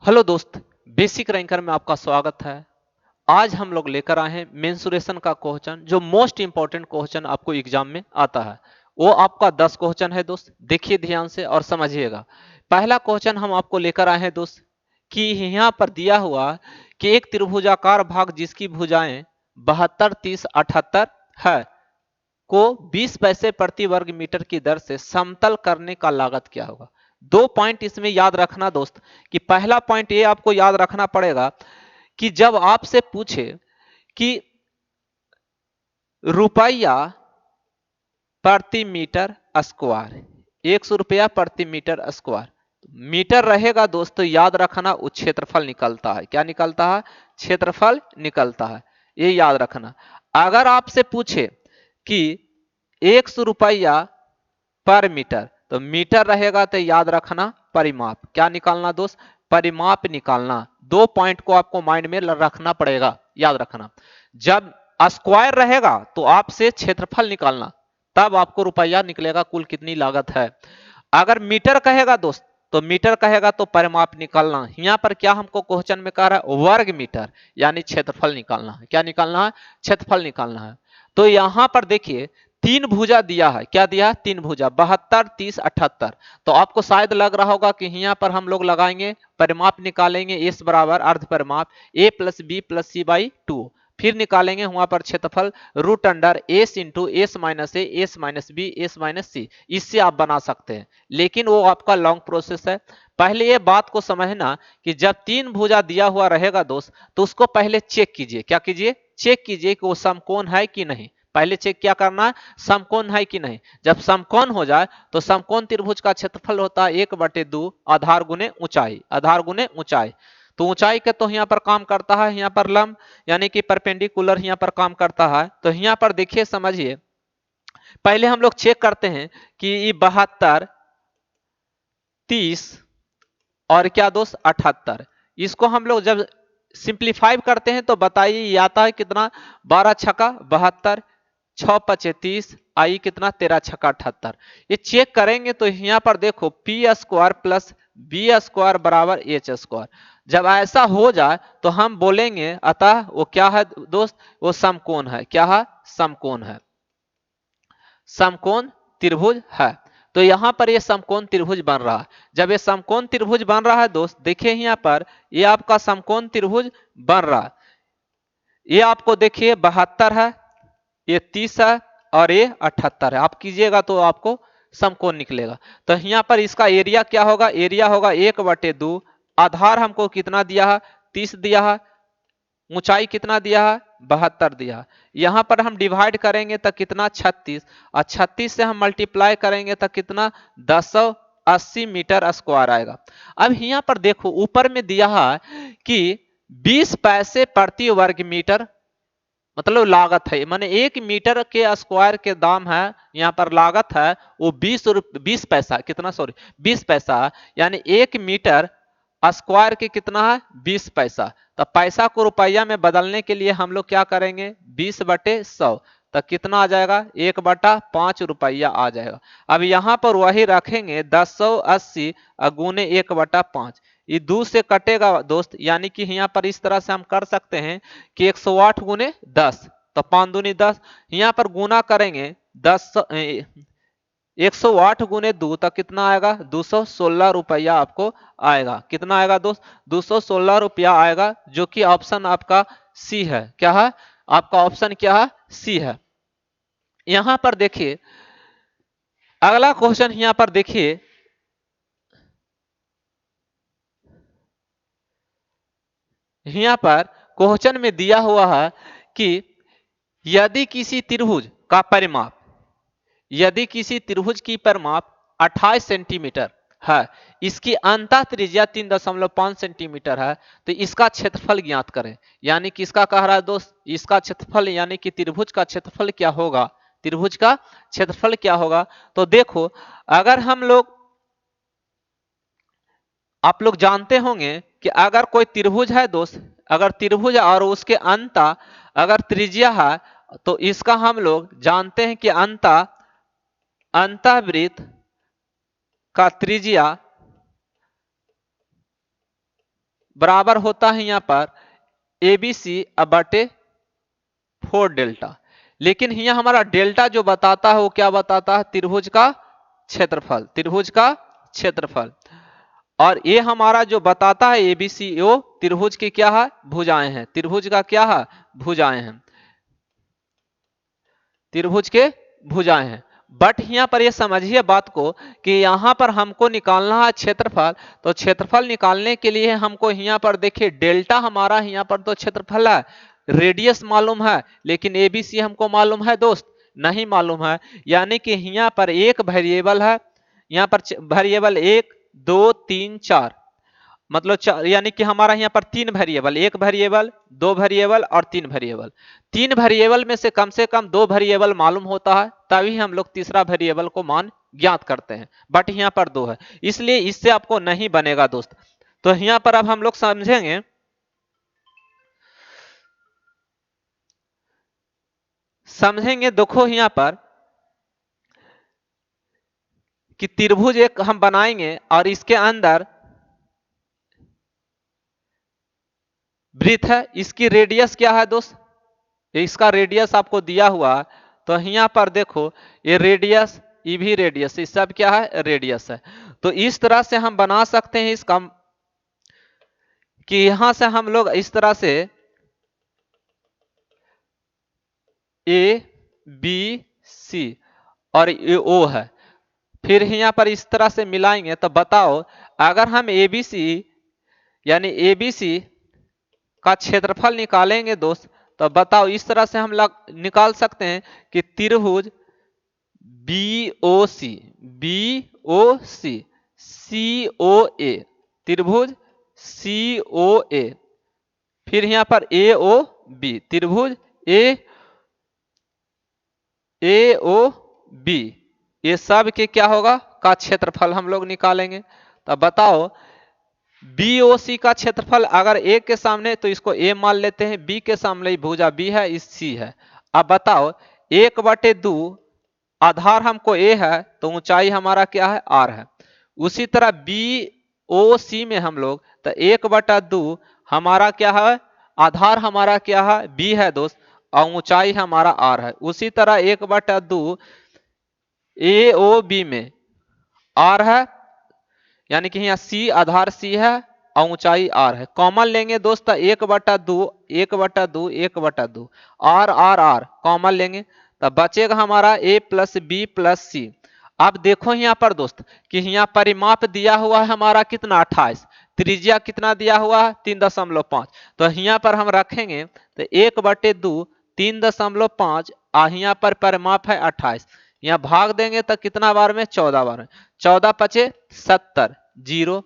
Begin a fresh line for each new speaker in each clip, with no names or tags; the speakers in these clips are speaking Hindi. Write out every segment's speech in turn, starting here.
हेलो दोस्त, बेसिक रैंकर में आपका स्वागत है। आज हम लोग लेकर आए हैं मेंसुरेशन का क्वेश्चन, जो मोस्ट इंपॉर्टेंट क्वेश्चन आपको एग्जाम में आता है। वो आपका 10 क्वेश्चन है दोस्त, देखिए ध्यान से और समझिएगा। पहला क्वेश्चन हम आपको लेकर आए हैं दोस्त कि यहाँ पर दिया हुआ कि एक त्रिभुजाकार भाग जिसकी भुजाएं 72, 30, 78 है को 20 पैसे प्रति वर्ग मीटर की दर से समतल करने का लागत क्या होगा। दो पॉइंट इसमें याद रखना दोस्त, कि पहला पॉइंट ये आपको याद रखना पड़ेगा कि जब आपसे पूछे कि रुपया प्रति मीटर स्क्वायर, 100 रुपया प्रति मीटर स्क्वायर, मीटर रहेगा दोस्त तो याद रखना वो क्षेत्रफल निकलता है। क्या निकलता है? क्षेत्रफल निकलता है, ये याद रखना। अगर आपसे पूछे कि 100 रुपया पर मीटर, तो मीटर रहेगा तो याद रखना परिमाप। क्या निकालना दोस्त? परिमाप निकालना। दो पॉइंट को आपको माइंड में रखना पड़ेगा, याद रखना। जब स्क्वायर रहेगा तो आपसे क्षेत्रफल निकालना, तब आपको रुपया निकलेगा कुल कितनी लागत है। अगर मीटर कहेगा दोस्त, तो मीटर कहेगा तो परिमाप निकालना। यहां पर क्या हमको क्वेश्चन में कह रहा है? वर्ग मीटर, यानी क्षेत्रफल निकालना है। क्या निकालना है? क्षेत्रफल निकालना है। तो यहां पर देखिए तीन भुजा दिया है। क्या दिया है? तीन भुजा, 72, 30, 78। तो आपको शायद लग रहा होगा कि यहाँ पर हम लोग लगाएंगे परिमाप निकालेंगे, एस बराबर अर्ध परिमाप A plus B plus C by 2। फिर निकालेंगे वहां पर क्षेत्रफल root under S into S minus A, S minus B, S minus C. इससे आप बना सकते हैं, लेकिन वो आपका लॉन्ग प्रोसेस है। पहले ये बात को समझना कि जब तीन भुजा दिया हुआ रहेगा दोस्त, तो उसको पहले चेक कीजिए। क्या कीजिए? चेक कीजिए कि वो समकोण है कि नहीं। पहले चेक क्या करना है? समकोण है कि नहीं। जब समकोण हो जाए तो समकोण त्रिभुज का क्षेत्रफल होता है 1/2 आधार गुने ऊंचाई, आधार गुने ऊंचाई। तो ऊंचाई के तो यहाँ पर काम करता है, यहाँ पर लंब यानी कि परपेंडिकुलर यहाँ पर काम करता है। तो यहाँ पर देखिए, समझिए, पहले हम लोग चेक करते हैं कि 72, 30 और क्या दोस्त 78, इसको हम लोग जब सिंप्लीफाई करते हैं तो बताइए ये आता है कितना? 12 छक्का 72, 6 पचे 30, आई कितना? 13 छक्का 78। ये चेक करेंगे तो यहाँ पर देखो P square plus B square बराबर एच स्क्वायर। जब ऐसा हो जाए तो हम बोलेंगे अतः वो क्या है दोस्त? वो समकोण है। क्या है? समकोण है, समकोण त्रिभुज है। तो यहां पर ये समकोण त्रिभुज बन रहा है। जब ये समकोण त्रिभुज बन रहा है दोस्त, देखिए यहां पर ये आपका समकोण त्रिभुज बन रहा है। ये आपको देखिए 72 है, ये 30 है और ये 78 है। आप कीजिएगा तो आपको समकोण निकलेगा। तो यहाँ पर इसका एरिया क्या होगा? एरिया होगा 1/2। आधार हमको कितना दिया है? 30 दिया है। ऊंचाई कितना दिया है? 72 दिया है। यहां पर हम डिवाइड करेंगे तो कितना? 36। और 36 से हम मल्टीप्लाई करेंगे तो कितना? 1080 मीटर स्क्वायर आएगा। अब यहाँ पर देखो ऊपर में दिया है कि 20 पैसे प्रति वर्ग मीटर, मतलब लागत है, माने 1 मीटर के स्क्वायर के दाम है, यहाँ पर लागत है वो 20 पैसा, कितना? सॉरी 20 पैसा। यानी 1 मीटर स्क्वायर के कितना है? 20 पैसा। तो पैसा को रुपया में बदलने के लिए हम लोग क्या करेंगे? 20/100। तो कितना आ जाएगा? 1/5 रुपया आ जाएगा। अब यहां पर वही रखेंगे 1080 गुने 1/5। ये 2 से कटेगा दोस्त, यानी कि यहाँ पर इस तरह से हम कर सकते हैं कि 108 गुने 10, तो 5 दूनी 10। यहाँ पर गुना करेंगे 108 गुने 2, तो कितना आएगा? 216 रुपया आपको आएगा। कितना आएगा दोस्त? 216 रुपया आएगा, जो कि ऑप्शन आपका सी है। क्या है? आपका ऑप्शन क्या है? सी है। यहां पर देखिए अगला क्वेश्चन, यहां पर देखिए यहां पर क्वेश्चन में दिया हुआ है कि यदि किसी त्रिभुज का परिमाप, यदि किसी त्रिभुज की परिमाप 28 सेंटीमीटर है, इसकी अंतः त्रिज्या 3.5 सेंटीमीटर है, तो इसका क्षेत्रफल ज्ञात करें। यानी कि इसका कह रहा है दोस्त, इसका क्षेत्रफल यानी कि त्रिभुज का क्षेत्रफल क्या होगा? त्रिभुज का क्षेत्रफल क्या होगा? तो देखो, अगर हम लोग, आप लोग जानते होंगे कि अगर कोई त्रिभुज है दोस्त, अगर त्रिभुज और उसके अंत अगर त्रिज्या है, तो इसका हम लोग जानते हैं कि अंतःवृत्त का त्रिज्या बराबर होता है यहाँ पर ABC बटे 4 डेल्टा। लेकिन यहाँ हमारा डेल्टा जो बताता है वो क्या बताता है, त्रिभुज का क्षेत्रफल, त्रिभुज का क्षेत्रफल। और ये हमारा जो बताता है ABCO त्रिभुज की क्या है, भुजाएं हैं, त्रिभुज का क्या है, भुजाएं हैं, त्रिभुज के भुजाएं हैं। बट यहाँ पर ये समझिए बात को कि यहाँ पर हमको निकालना है क्षेत्रफल। तो क्षेत्रफल निकालने के लिए हमको यहाँ पर देखिए डेल्टा हमारा यहाँ पर तो क्षेत्रफल है, रेडियस मालूम है, लेकिन ABC हमको मालूम है दोस्त, नहीं मालूम है। यानी कि यहाँ पर एक वेरिएबल है, यहाँ पर वेरिएबल 1 2 3 4, मतलब यानी कि हमारा यहाँ पर 3 वेरिएबल, एक वेरिएबल, 2 वेरिएबल और 3 वेरिएबल। 3 वेरिएबल में से कम 2 वेरिएबल मालूम होता है, तभी हम लोग तीसरा वेरिएबल को मान ज्ञात करते हैं। बट यहाँ पर 2 है, इसलिए इससे आपको नहीं बनेगा दोस्त। तो यहाँ पर अब हम लोग समझेंगे देखो यहाँ पर कि त्रिभुज एक हम बनाएंगे और इसके अंदर वृत्त है, इसकी रेडियस क्या है दोस्त, इसका रेडियस आपको दिया हुआ। तो यहाँ पर देखो ये रेडियस, ये भी रेडियस, ये सब क्या है, रेडियस है। तो इस तरह से हम बना सकते हैं इसका कि यहां से हम लोग इस तरह से ABC और ये O है, फिर यहाँ पर इस तरह से मिलाएंगे। तो बताओ अगर हम ABC यानी ABC का क्षेत्रफल निकालेंगे दोस्त, तो बताओ इस तरह से हम निकाल सकते हैं कि त्रिभुज BOC, BOC COA, त्रिभुज COA, फिर यहां पर AOB, त्रिभुज AOB, ये सब के क्या होगा का क्षेत्रफल हम लोग निकालेंगे। तो बताओ BOC का क्षेत्रफल अगर A के सामने तो इसको A मान लेते हैं, B के सामने भुजा B है, इस C है। अब बताओ 1/2 आधार हमको A है, तो ऊंचाई हमारा क्या है, R है। उसी तरह BOC में हम लोग तो 1/2 हमारा क्या है, आधार हमारा क्या है, B है दोस्त, और ऊंचाई हमारा R है। उसी तरह 1/2 AOB में R है, यानी कि यहाँ C आधार C है और ऊंचाई R है। कॉमन लेंगे दोस्त 1/2 1/2 1/2 R R R कॉमन लेंगे, तब बचेगा हमारा A plus B plus C। अब देखो यहाँ पर दोस्त कि यहाँ परिमाप दिया हुआ है हमारा कितना, 28, त्रिज्या कितना दिया हुआ है, 3.5। तो यहाँ पर हम रखेंगे तो 1/2 3.5, यहाँ पर परिमाप है 28, यहाँ भाग देंगे तो कितना बार में, 14 बार में, 14 पचे 70 जीरो।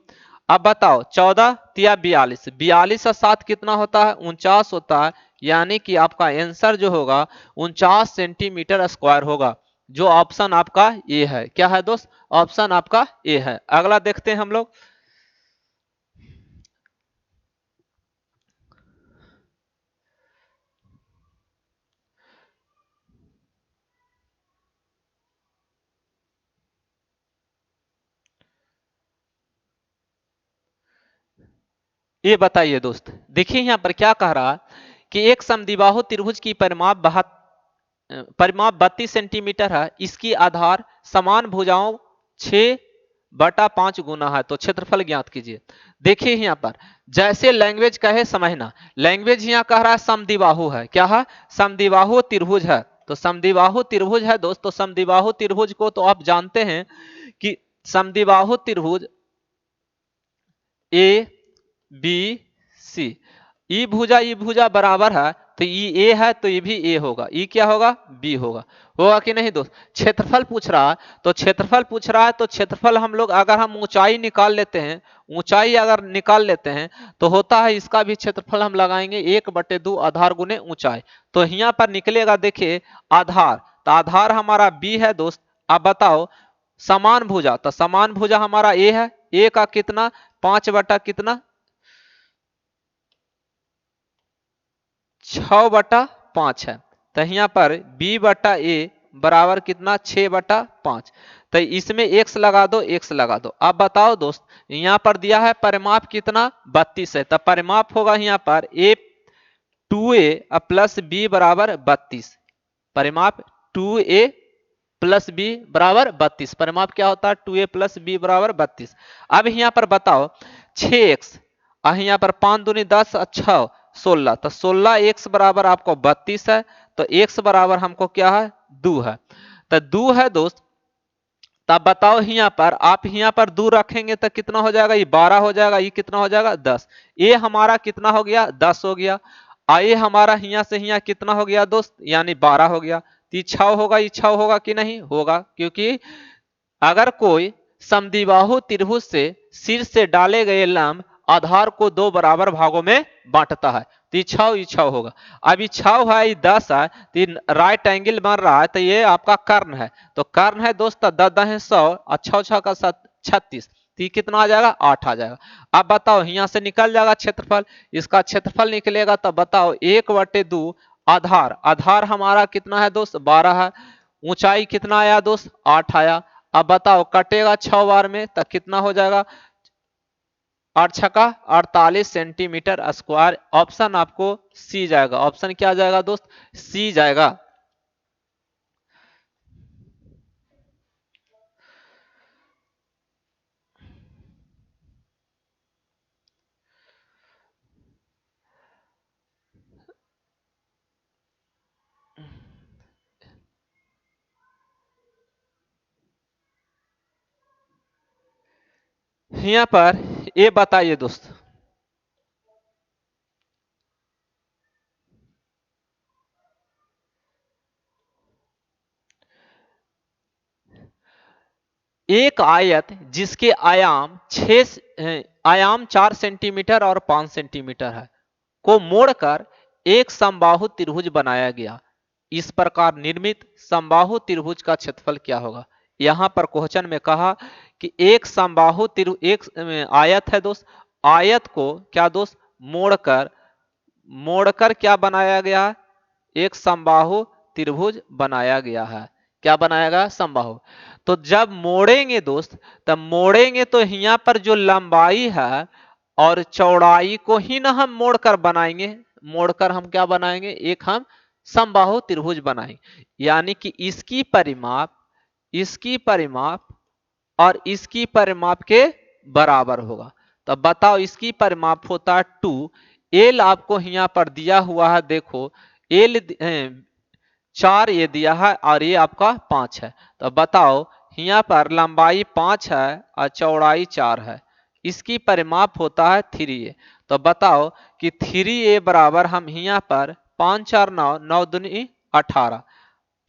अब बताओ 14 तिया 42, 42 और 7 कितना होता है, 49 होता है। यानी कि आपका आंसर जो होगा 49 सेंटीमीटर स्क्वायर होगा, जो ऑप्शन आपका ए है। क्या है दोस्त, ऑप्शन आपका ए है। अगला देखते हैं हम लोग। ये बताइए दोस्त, देखिए यहां पर क्या कह रहा कि एक समद्विबाहु त्रिभुज की परिमाप 32 सेंटीमीटर है, इसकी आधार समान भुजाओं 6/5 गुना है, तो क्षेत्रफल ज्ञात कीजिए। देखिए यहाँ पर जैसे लैंग्वेज कहे समझना, लैंग्वेज यहाँ कह रहा है समद्विबाहु है, क्या है, समद्विबाहु त्रिभुज है। तो समद्विबाहु त्रिभुज है दोस्तों, समद्विबाहु त्रिभुज को तो आप जानते हैं कि समद्विबाहु त्रिभुज ABC, ई भुजा बराबर है, तो ई ए है तो ये भी ए होगा, ई क्या होगा, बी होगा। होगा कि नहीं दोस्त। क्षेत्रफल पूछ रहा है, तो क्षेत्रफल पूछ रहा है, तो क्षेत्रफल हम लोग अगर हम ऊंचाई निकाल लेते हैं, ऊंचाई अगर निकाल लेते हैं तो होता है इसका भी क्षेत्रफल हम लगाएंगे 1/2 आधार गुने ऊंचाई। तो यहाँ पर निकलेगा देखिए आधार, तो आधार हमारा बी है दोस्त। अब बताओ समान भुजा, तो समान भुजा हमारा ए है, ए का कितना 5 बटा कितना 6/5 है। तो यहाँ पर b/a बराबर कितना 6/5। तो इसमें x लगा दो, x लगा दो। अब बताओ दोस्त, यहां पर दिया है परिमाप कितना 32 है, तब परिमाप होगा यहां पर a 2a प्लस बी बराबर 32। परिमाप 2a प्लस बी बराबर 32। परिमाप क्या होता है 2a प्लस बी बराबर 32। अब यहां पर बताओ 6x, यहाँ पर 5 दूनी 10 अच्छा 16, तो 16x बराबर आपको 32 है, तो x बराबर हमको क्या है 2 है। तो 2 है दोस्त, तब बताओ यहाँ पर आप यहाँ पर 2 रखेंगे तो कितना हो जाएगा, ये 12 हो जाएगा, ये कितना हो जाएगा 10। ये हमारा कितना हो गया 10 हो गया। आइए हमारा यहाँ से यहाँ कितना हो गया दोस्त, यानी 12 हो गया। तो ये 6 होगा, ये 6 होगा कि नहीं होगा, क्योंकि अगर कोई समद्विबाहु त्रिभुज से शीर्ष से डाले गए लंब आधार को दो बराबर भागों में बांटता है, तो ये 6 होगा। अब ये 6 है, ये 10 है, तो राइट एंगल बन रहा है, तो ये आपका कर्ण है। तो कर्ण है दोस्त 10 10 है 100 और 6 6 का 36, तो ये कितना आ जाएगा 8 आ जाएगा। अब बताओ यहाँ से निकल जाएगा क्षेत्रफल, इसका क्षेत्रफल निकलेगा, तो बताओ 1/2 आधार, आधार हमारा कितना है दोस्त 12 है, ऊंचाई कितना आया दोस्त 8 आया। अब बताओ कटेगा 6 बार में तो कितना हो जाएगा 8 छका 48 सेंटीमीटर स्क्वायर। ऑप्शन आपको सी जाएगा। ऑप्शन क्या जाएगा दोस्त, सी जाएगा। यहाँ पर ये बताइए दोस्त, एक आयत जिसके आयाम 4 सेंटीमीटर और 5 सेंटीमीटर है को मोड़कर एक समबाहु त्रिभुज बनाया गया। इस प्रकार निर्मित समबाहु त्रिभुज का क्षेत्रफल क्या होगा। यहां पर क्वेश्चन में कहा कि एक समबाहु त्रिभुज, एक आयत है दोस्त, आयत को क्या दोस्त मोड़कर, मोड़कर क्या बनाया गया, एक समबाहु त्रिभुज बनाया गया है। क्या बनाया गया समबाहु। तो जब मोड़ेंगे दोस्त, तब मोड़ेंगे तो यहाँ पर जो लंबाई है और चौड़ाई को ही ना हम मोड़कर बनाएंगे, मोड़कर हम क्या बनाएंगे एक हम समबाहु त्रिभुज बनाएंगे। यानी कि इसकी परिमाप, इसकी परिमाप और इसकी परिमाप के बराबर होगा। तो बताओ इसकी परिमाप होता है 2, एल आपको यहाँ पर दिया हुआ है, देखो एल 4 ये दिया है और ये आपका 5 है। तो बताओ यहाँ पर लंबाई 5 है और चौड़ाई 4 है, इसकी परिमाप होता है 3a। तो बताओ कि 3a बराबर हम यहाँ पर 5 4 9 9 दूनी 18।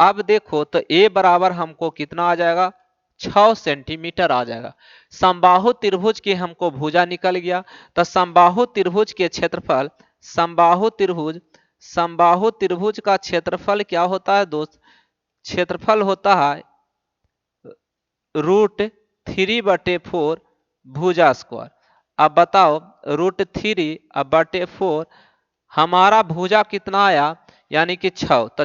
अब देखो तो a बराबर हमको कितना आ जाएगा 6 सेंटीमीटर आ जाएगा। समबाहु त्रिभुज की हमको भुजा निकल गया। तो समबाहु त्रिभुज के क्षेत्रफल, समबाहु त्रिभुज, समबाहु त्रिभुज का क्षेत्रफल क्या होता है दोस्त, क्षेत्रफल होता है √3/4 भुजा स्क्वायर। अब बताओ √3/4 हमारा भुजा कितना आया, यानी कि 6, तो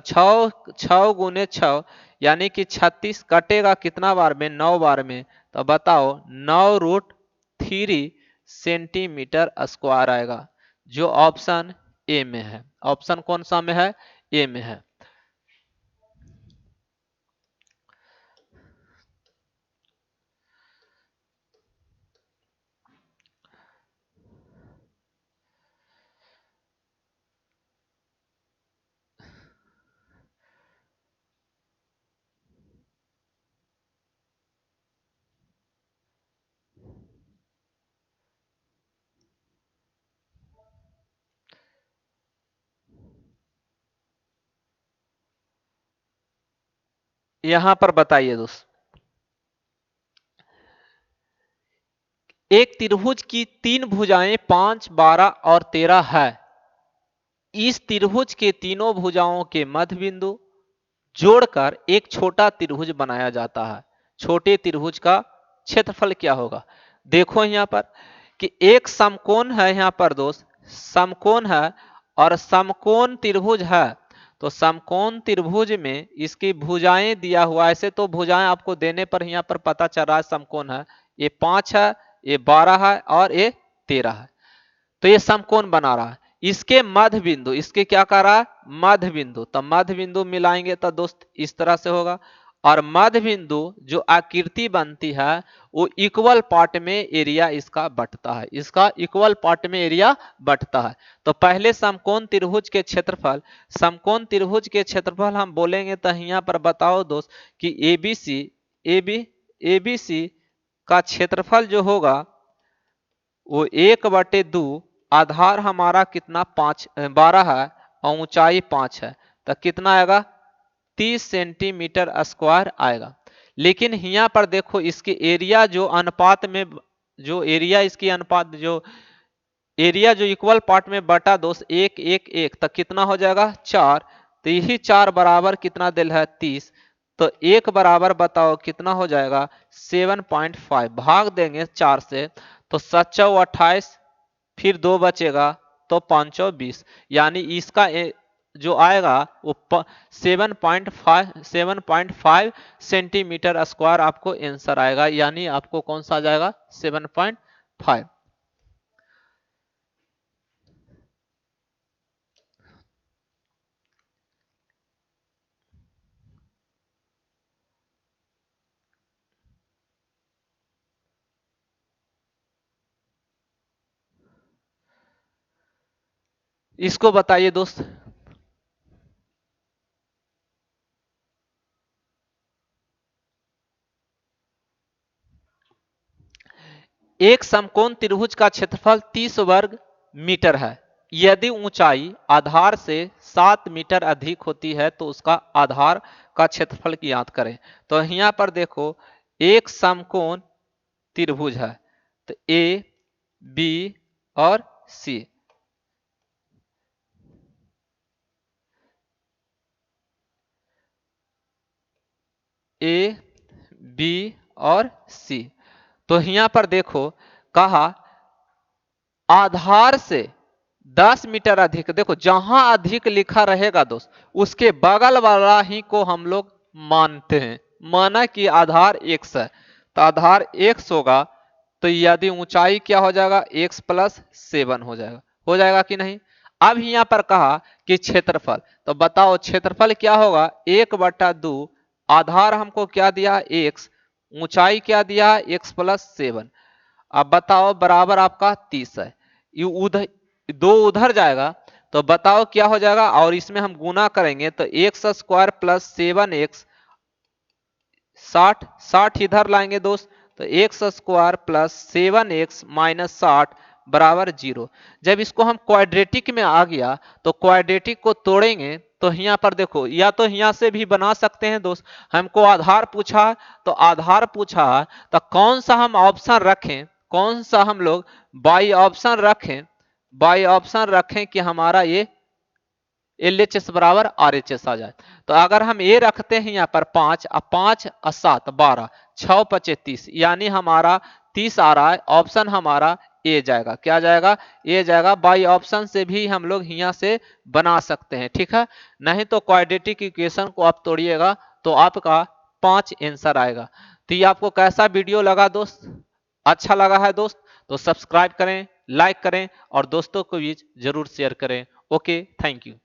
6 गुने 6 यानी कि 36, कटेगा कितना बार में 9 बार में। तो बताओ 9√3 सेंटीमीटर स्क्वायर आएगा, जो ऑप्शन ए में है। ऑप्शन कौन सा में है, ए में है। यहां पर बताइए दोस्त, एक त्रिभुज की 3 भुजाएं 5 12 और 13 है। इस त्रिभुज के तीनों भुजाओं के मध्य बिंदु जोड़कर एक छोटा त्रिभुज बनाया जाता है। छोटे त्रिभुज का क्षेत्रफल क्या होगा। देखो यहां पर कि एक समकोण है, यहां पर दोस्त समकोण है और समकोण त्रिभुज है। तो समकोण त्रिभुज में इसकी भुजाएं दिया हुआ, ऐसे तो भुजाएं आपको देने पर यहाँ पर पता चल रहा है समकोण है, ये 5 है, ये 12 है और ये 13 है, तो ये समकोण बना रहा है। इसके मध्य बिंदु, इसके क्या कर रहा है, मध्य बिंदु, तो मध्य बिंदु मिलाएंगे तो दोस्त इस तरह से होगा, और मध्य बिंदु जो आकृति बनती है वो इक्वल पार्ट में एरिया इसका बंटता है, इसका इक्वल पार्ट में एरिया बंटता है। तो पहले समकोण त्रिभुज के क्षेत्रफल, समकोण त्रिभुज के क्षेत्रफल हम बोलेंगे तो यहाँ पर बताओ दोस्त कि एबीसी का क्षेत्रफल जो होगा वो 1/2, आधार हमारा कितना 12 है और ऊंचाई 5 है, तो कितना आएगा 30 सेंटीमीटर स्क्वायर आएगा। लेकिन यहाँ पर देखो इसके एरिया जो अनुपात में, जो एरिया इसकी अनुपात, जो एरिया जो इक्वल पार्ट में बटा दोस्त 1 1 1, तो कितना हो जाएगा 4, तो यही 4 बराबर कितना दिल है 30, तो 1 बराबर बताओ कितना हो जाएगा 7.5, भाग देंगे 4 से तो 7 × 28, फिर 2 बचेगा तो 5 × 20, यानी इसका जो आएगा वो 7.5 सेंटीमीटर स्क्वायर आपको आंसर आएगा, यानी आपको कौन सा आ जाएगा 7.5। इसको बताइए दोस्त। एक समकोण त्रिभुज का क्षेत्रफल 30 वर्ग मीटर है, यदि ऊंचाई आधार से 7 मीटर अधिक होती है तो उसका आधार का क्षेत्रफल की याद करें। तो यहाँ पर देखो एक समकोण त्रिभुज है, तो ए बी और सी, ए बी और सी, तो यहाँ पर देखो कहा आधार से 10 मीटर अधिक, देखो जहां अधिक लिखा रहेगा दोस्त उसके बगल वाला ही को हम लोग मानते हैं, माना कि आधार x है तो आधार x होगा, तो यदि ऊंचाई क्या हो जाएगा x + 7 हो जाएगा कि नहीं। अब यहां पर कहा कि क्षेत्रफल, तो बताओ क्षेत्रफल क्या होगा 1/2, आधार हमको क्या दिया x, ऊंचाई क्या दिया x + 7, अब बताओ बराबर आपका 30 है, ये उधर 2 उधर जाएगा तो बताओ क्या हो जाएगा, और इसमें हम गुना करेंगे तो x² + 7x, 60 इधर लाएंगे दोस्त, तो x² + 7x - 60 बराबर 0। जब इसको हम क्वाड्रेटिक में आ गया तो क्वाड्रेटिक को तोड़ेंगे तो यहाँ पर देखो, या तो यहाँ से भी बना सकते हैं दोस्त, हमको आधार पूछा तो आधार पूछा तो कौन सा हम ऑप्शन रखें, कौन सा हम लोग बाई ऑप्शन रखें, बाई ऑप्शन रखें कि हमारा ये LHS बराबर RHS आ जाए। तो अगर हम ये रखते हैं यहाँ पर 5 और 7 12, 6 × 25 30, यानी हमारा 30 आ रहा है, ऑप्शन हमारा ए जाएगा, क्या जाएगा ए जाएगा। बाई ऑप्शन से भी हम लोग यहाँ से बना सकते हैं, ठीक है, नहीं तो क्वाड्रेटिक इक्वेशन को आप तोड़िएगा तो आपका 5 आंसर आएगा। तो ये आपको कैसा वीडियो लगा दोस्त, अच्छा लगा है दोस्त तो सब्सक्राइब करें, लाइक करें और दोस्तों को भी जरूर शेयर करें। Okay, thank you.